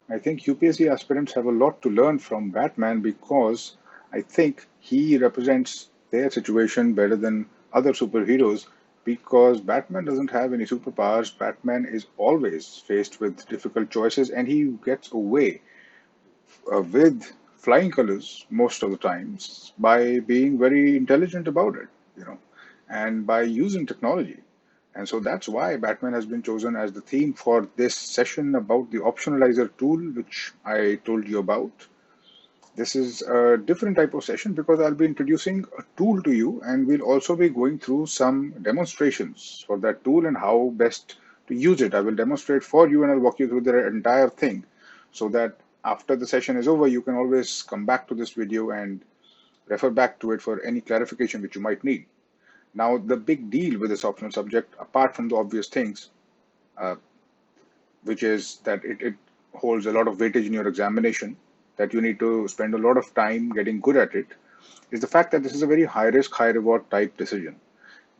I think UPSC aspirants have a lot to learn from Batman because I think he represents their situation better than other superheroes because Batman doesn't have any superpowers. Batman is always faced with difficult choices and he gets away with flying colors most of the times by being very intelligent about it, you know, and by using technology. And so that's why Batman has been chosen as the theme for this session about the Optionalyzer tool, which I told you about. This is a different type of session because I'll be introducing a tool to you and we'll also be going through some demonstrations for that tool and how best to use it. I will demonstrate for you and I'll walk you through the entire thing so that after the session is over, you can always come back to this video and refer back to it for any clarification which you might need. Now, the big deal with this optional subject, apart from the obvious things, uh, which is that it holds a lot of weightage in your examination, that you need to spend a lot of time getting good at it, is the fact that this is a very high risk, high reward type decision.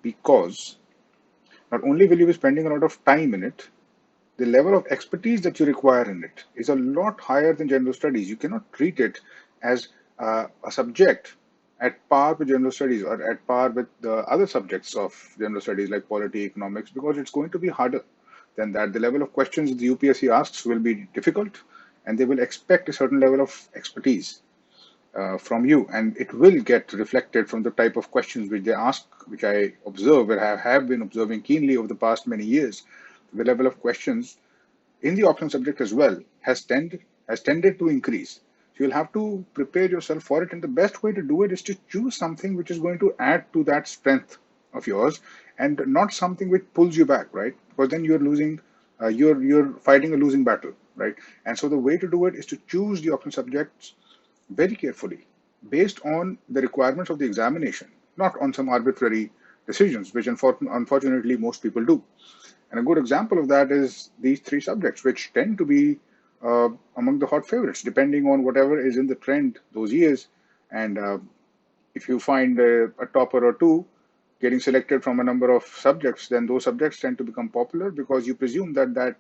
Because not only will you be spending a lot of time in it, the level of expertise that you require in it is a lot higher than general studies. You cannot treat it as a subject at par with general studies or at par with the other subjects of general studies like polity, economics, because it's going to be harder than that. The level of questions the UPSC asks will be difficult and they will expect a certain level of expertise from you, and it will get reflected from the type of questions which they ask, which I observe and have been observing keenly over the past many years. The level of questions in the optional subject as well has tended to increase. So you'll have to prepare yourself for it, and the best way to do it is to choose something which is going to add to that strength of yours, and not something which pulls you back, right? Because then you're losing, you're fighting a losing battle, right? And so the way to do it is to choose the optional subjects very carefully based on the requirements of the examination, not on some arbitrary decisions, which unfortunately most people do. And a good example of that is these three subjects, which tend to be among the hot favorites, depending on whatever is in the trend those years. And if you find a topper or two getting selected from a number of subjects, then those subjects tend to become popular because you presume that that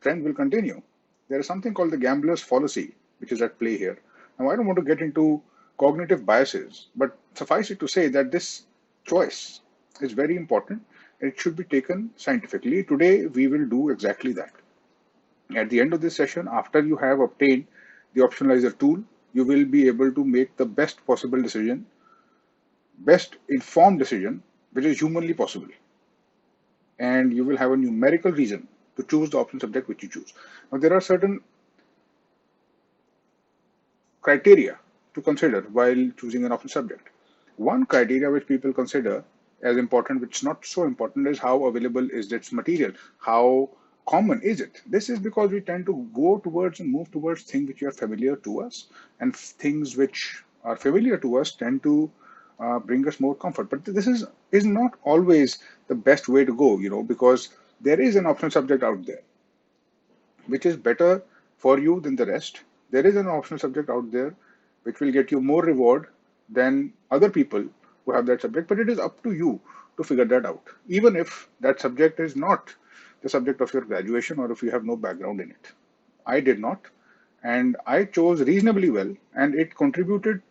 trend will continue. There is something called the gambler's fallacy, which is at play here. Now, I don't want to get into cognitive biases, but suffice it to say that this choice is very important. It should be taken scientifically. Today, we will do exactly that. At the end of this session, after you have obtained the Optionalyzer tool, you will be able to make the best possible decision, best informed decision, which is humanly possible. And you will have a numerical reason to choose the option subject which you choose. Now, there are certain criteria to consider while choosing an option subject. One criteria which people consider as important, which is not so important, is how available is its material, how common is it. This is because we tend to go towards and move towards things which are familiar to us, and things which are familiar to us tend to bring us more comfort. But this is not always the best way to go, because there is an optional subject out there which is better for you than the rest. There is an optional subject out there which will get you more reward than other people who have that subject, but it is up to you to figure that out, even if that subject is not the subject of your graduation or if you have no background in it. I did not, and I chose reasonably well, and it contributed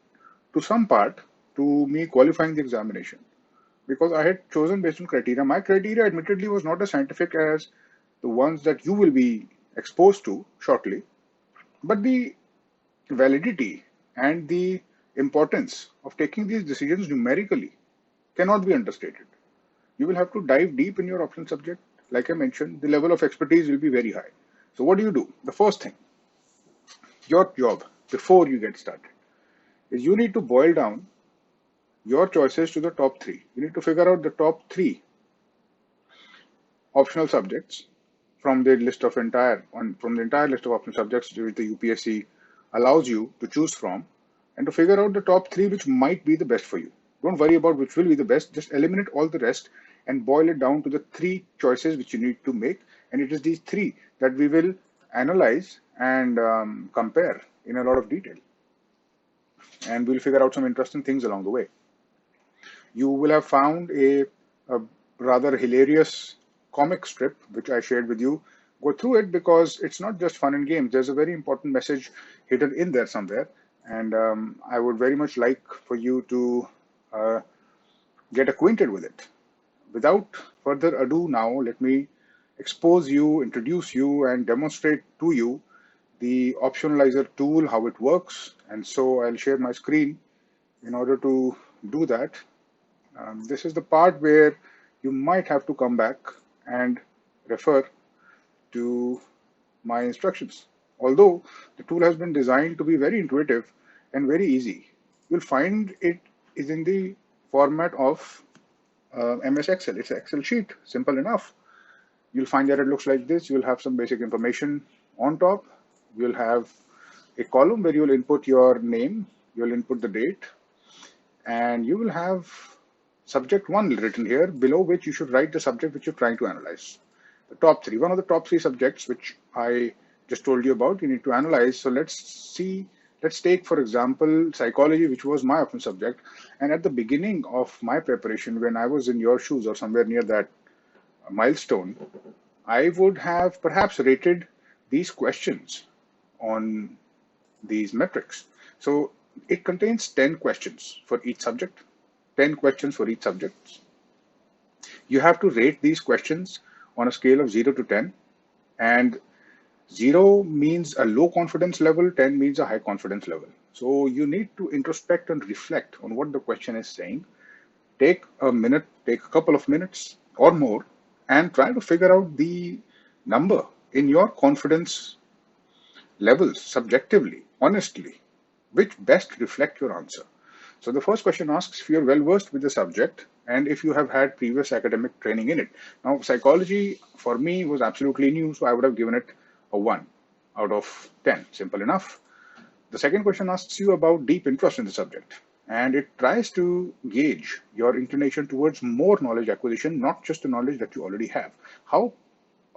to some part to me qualifying the examination because I had chosen based on criteria. My criteria, admittedly, was not as scientific as the ones that you will be exposed to shortly, but the validity and the importance of taking these decisions numerically cannot be understated. You will have to dive deep in your option subject. Like I mentioned, the level of expertise will be very high. So, what do? The first thing, your job before you get started, is you need to boil down your choices to the top three. You need to figure out the top three optional subjects from the entire list of optional subjects which the UPSC allows you to choose from, and to figure out the top three which might be the best for you. Don't worry about which will be the best, just eliminate all the rest and boil it down to the three choices which you need to make. And it is these three that we will analyze and compare in a lot of detail. And we'll figure out some interesting things along the way. You will have found a rather hilarious comic strip which I shared with you go through it because it's not just fun and games. There's a very important message hidden in there somewhere. And I would very much like for you to uh, get acquainted with it. Without further ado, now let me expose you, introduce you, and demonstrate to you the Optionalyzer tool, how it works. And so I'll share my screen in order to do that. This is the part where you might have to come back and refer to my instructions. Although the tool has been designed to be very intuitive and very easy, you'll find it is in the format of MS Excel. It's an Excel sheet, simple enough. You'll find that it looks like this. You'll have some basic information on top. You'll have a column where you'll input your name, you'll input the date, and you will have subject 1 written here, below which you should write the subject which you're trying to analyze. The top 3, one of the top 3 subjects which I just told you about, you need to analyze. So let's take, for example, psychology, which was my option subject. And at the beginning of my preparation, when I was in your shoes or somewhere near that milestone, I would have perhaps rated these questions on these metrics. So it contains 10 questions for each subject, 10 questions for each subject. You have to rate these questions on a scale of 0 to 10, and 0 means a low confidence level, 10 means a high confidence level. So you need to introspect and reflect on what the question is saying. Take a minute, take a couple of minutes or more, and try to figure out the number in your confidence levels subjectively, honestly, which best reflect your answer. So the first question asks if you're well versed with the subject and if you have had previous academic training in it. Now, psychology for me was absolutely new, so I would have given it a 1 out of 10. Simple enough. The second question asks you about deep interest in the subject, and it tries to gauge your inclination towards more knowledge acquisition, not just the knowledge that you already have. How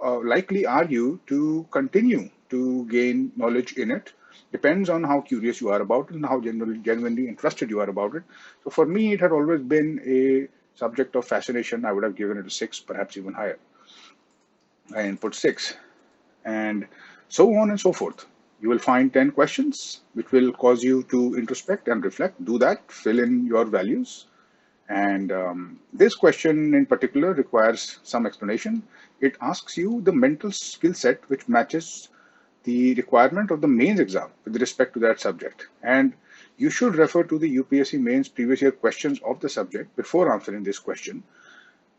likely are you to continue to gain knowledge in it? Depends on how curious you are about it and how genuinely interested you are about it. So for me, it had always been a subject of fascination. I would have given it a 6, perhaps even higher. I input 6, and so on and so forth. You will find 10 questions which will cause you to introspect and reflect. Do that, fill in your values. And this question in particular requires some explanation. It asks you the mental skill set which matches the requirement of the mains exam with respect to that subject. And you should refer to the UPSC mains previous year questions of the subject before answering this question.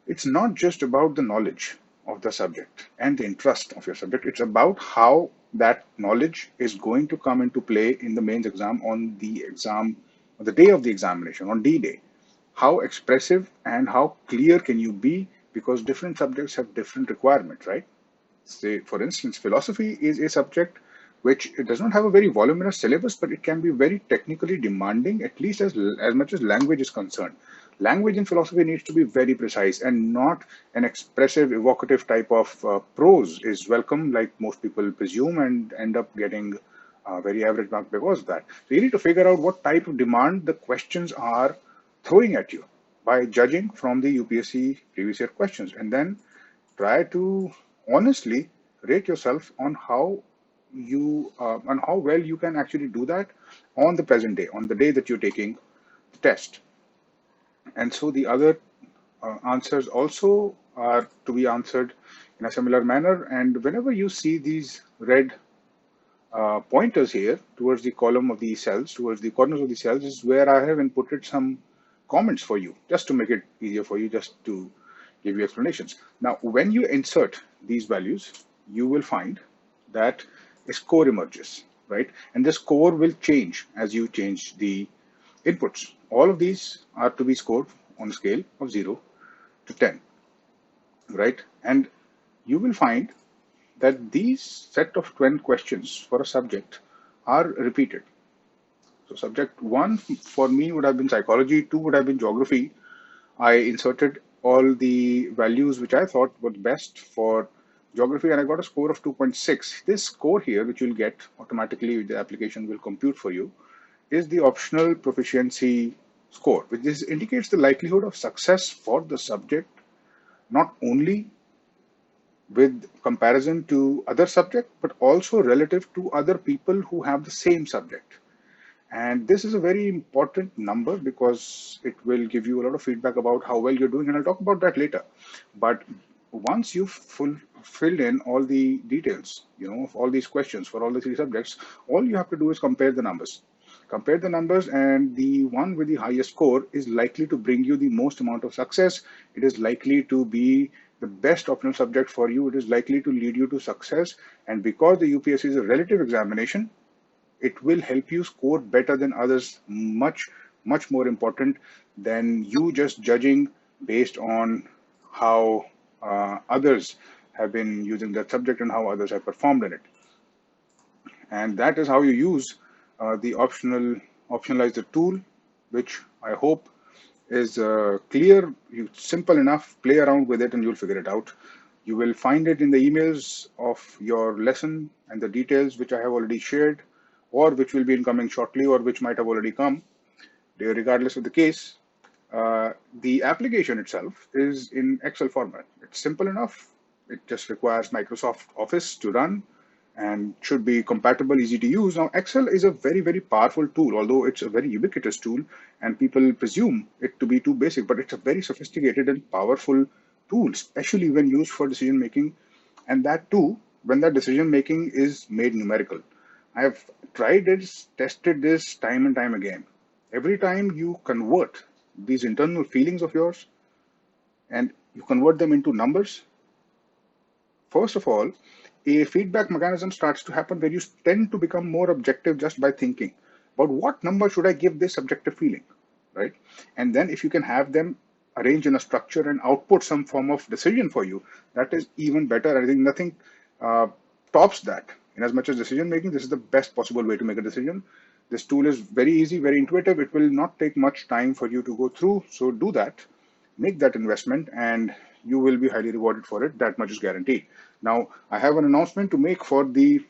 It's not just about the knowledge of the subject and the interest of your subject. It's about how that knowledge is going to come into play in the mains exam on the day of the examination, on D-Day. How expressive and how clear can you be, because different subjects have different requirements, right? Say, for instance, philosophy is a subject which it does not have a very voluminous syllabus, but it can be very technically demanding, at least as much as language is concerned. Language in philosophy needs to be very precise, and not an expressive, evocative type of prose is welcome, like most people presume, and end up getting very average mark because of that. So you need to figure out what type of demand the questions are throwing at you by judging from the UPSC previous year questions, and then try to honestly rate yourself on how well you can actually do that on the present day, on the day that you're taking the test. And so the other answers also are to be answered in a similar manner. And whenever you see these red pointers here towards the column of the cells, towards the corners of the cells, is where I have inputted some comments for you, just to make it easier for you, just to give you explanations. Now, when you insert these values, you will find that a score emerges, right? And the score will change as you change the inputs. All of these are to be scored on a scale of 0 to 10, right? And you will find that these set of 20 questions for a subject are repeated. So subject 1 for me would have been psychology, 2 would have been geography. I inserted all the values which I thought were best for geography, and I got a score of 2.6. This score here, which you'll get automatically, the application will compute for you, is the optional proficiency score, which indicates the likelihood of success for the subject, not only with comparison to other subject, but also relative to other people who have the same subject. And this is a very important number because it will give you a lot of feedback about how well you're doing, and I'll talk about that later. But once you've filled in all the details, of all these questions for all the three subjects, all you have to do is compare the numbers. Compare the numbers, and the one with the highest score is likely to bring you the most amount of success. It is likely to be the best optional subject for you. It is likely to lead you to success. And because the UPSC is a relative examination, it will help you score better than others, much more important than you just judging based on how others have been using that subject and how others have performed in it. And that is how you use the optionalizer tool, which I hope is clear, simple enough. Play around with it and you'll figure it out. You will find it in the emails of your lesson and the details which I have already shared, or which will be incoming shortly, or which might have already come. Regardless of the case, the application itself is in Excel format. It's simple enough. It just requires Microsoft Office to run and should be compatible, easy to use. Now, Excel is a very powerful tool, although it's a very ubiquitous tool, and people presume it to be too basic, but it's a very sophisticated and powerful tool, especially when used for decision making, and that too, when that decision making is made numerical. I have tried this, tested this time and time again. Every time you convert these internal feelings of yours and you convert them into numbers, first of all, a feedback mechanism starts to happen where you tend to become more objective just by thinking about what number should I give this subjective feeling, right? And then if you can have them arranged in a structure and output some form of decision for you, that is even better. I think nothing tops that. In as much as decision making, this is the best possible way to make a decision. This tool is very easy, very intuitive. It will not take much time for you to go through. So do that, make that investment, and you will be highly rewarded for it. That much is guaranteed. Now, I have an announcement to make for the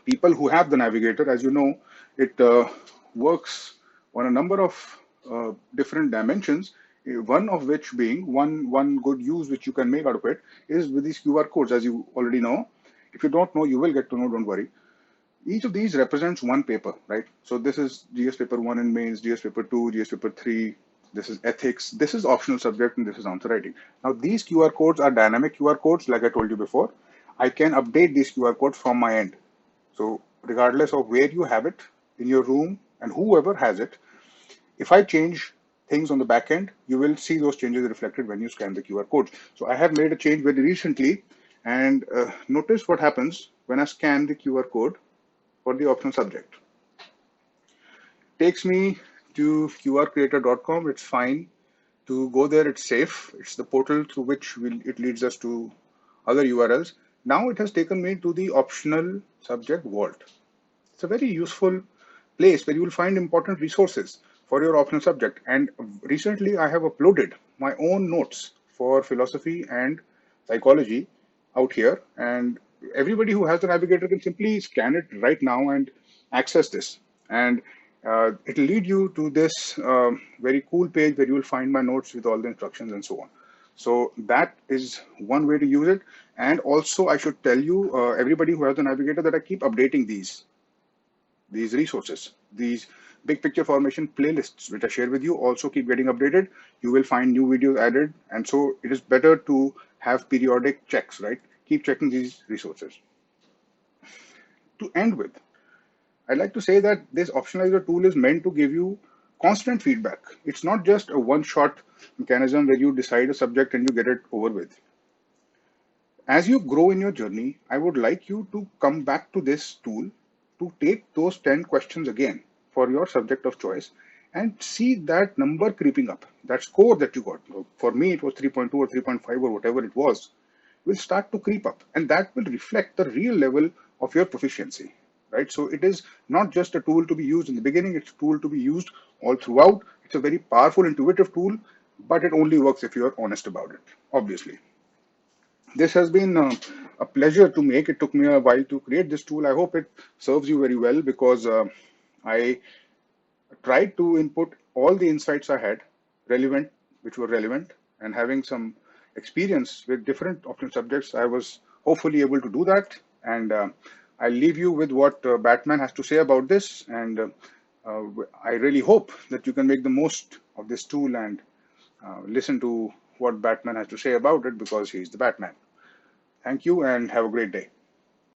people who have the navigator. As you know, it works on a number of different dimensions. One of which being one good use which you can make out of it is with these QR codes, as you already know. If you don't know, you will get to know, don't worry. Each of these represents one paper, right? So this is GS paper 1 in mains, GS paper 2, GS paper 3, this is ethics, this is optional subject, and this is answer writing. Now these QR codes are dynamic QR codes, like I told you before. I can update these QR codes from my end. So regardless of where you have it in your room and whoever has it, if I change things on the back end, you will see those changes reflected when you scan the QR codes. So I have made a change very recently, and notice what happens when I scan the QR code for the optional subject. Takes me to qrcreator.com. It's fine to go there. It's safe. It's the portal through which it leads us to other URLs. Now it has taken me to the optional subject vault. It's a very useful place where you will find important resources for your optional subject. And recently I have uploaded my own notes for philosophy and psychology out here. And everybody who has the navigator can simply scan it right now and access this. And it'll lead you to this very cool page where you will find my notes with all the instructions and so on. So that is one way to use it. And also I should tell you, everybody who has the navigator, that I keep updating these resources. These big picture formation playlists which I share with you also keep getting updated. You will find new videos added, and so it is better to have periodic checks, right? Keep checking these resources. To end with, I'd like to say that this Optionalyzer tool is meant to give you constant feedback. It's not just a one-shot mechanism where you decide a subject and you get it over with. As you grow in your journey, I would like you to come back to this tool to take those 10 questions again for your subject of choice and see that number creeping up, that score that you got. For me, it was 3.2 or 3.5 or whatever it was, will start to creep up, and that will reflect the real level of your proficiency, right? So it is not just a tool to be used in the beginning, it's a tool to be used all throughout. It's a very powerful, intuitive tool, but it only works if you're honest about it, obviously. This has been a pleasure to make. It took me a while to create this tool. I hope it serves you very well, because I tried to input all the insights I had, which were relevant, and having some experience with different optional subjects, I was hopefully able to do that. And I'll leave you with what Batman has to say about this. And I really hope that you can make the most of this tool and listen to what Batman has to say about it, because he's the Batman. Thank you and have a great day.